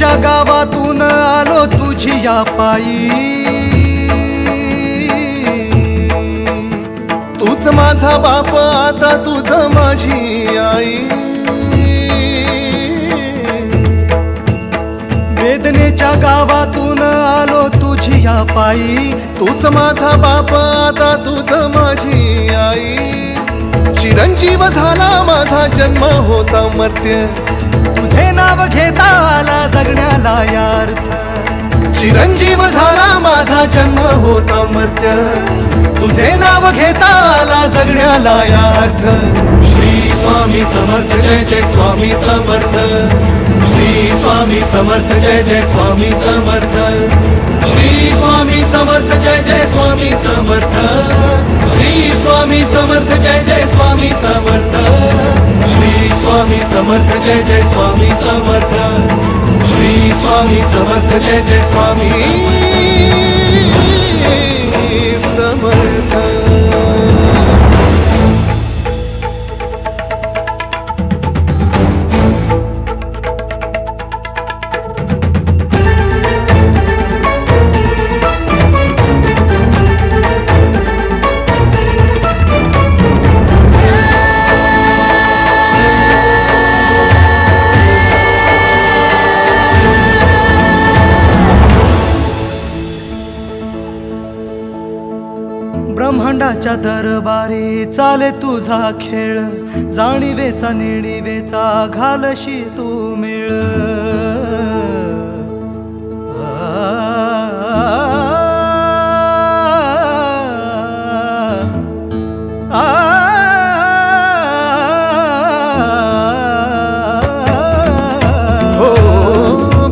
वेदनेच्या गावातून आलो तुझिया पायी, तूच माझा बाप आता तुझ माझी आई. वेदनेच्या गावातून आलो तुझिया पायी, तूच माझा बाप आता तुझ माझी आई. चिरंजीव झाला माझा जन्म होता मर्त्य, तुझे नाव घेता आला जगण्याला यार्थ. चिरंजीव झाला माझा जन्म होता मर्त्य, तुझे नाव घेता आला जगण्याला यार्थ. श्री स्वामी समर्थ जय जय स्वामी समर्थ. श्री स्वामी समर्थ जय जय स्वामी समर्थ. श्री स्वामी समर्थ जय जय स्वामी समर्थ. श्री स्वामी समर्थ जय जय स्वामी समर्थ. श्री स्वामी समर्थ जय जय स्वामी समर्थ. श्री स्वामी समर्थ जय जय स्वामी समर्थ. ब्रह्मांडाच्या दरबारी चाले तुझा खेळ, जाणीवेचा नेणीवेचा घालशी तू मेळ.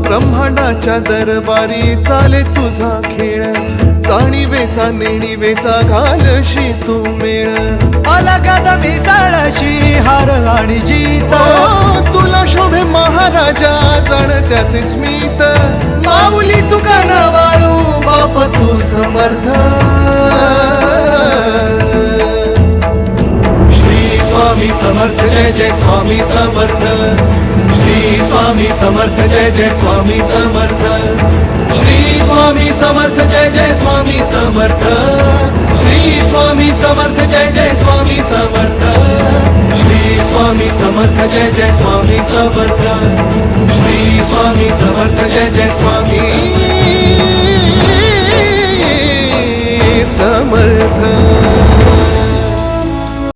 ब्रह्मांडाच्या दरबारी चाले तुझा खेळ, जाणीवेचा नेणीवेचा घालशी तू मेळ. अलगद मिसळशी हार आणि जीत, तुला शोभे महाराजा जण त्याचे स्मित. माऊली तुका न वाळू बाप तू समर्थ. श्री स्वामी समर्थ जय जय स्वामी समर्थ. श्री स्वामी समर्थ जय जय स्वामी समर्थ. श्री स्वामी समर्थ जय जय स्वामी समर्थ. श्री स्वामी समर्थ जय जय स्वामी समर्थ. श्री स्वामी समर्थ जय जय स्वामी समर्थ.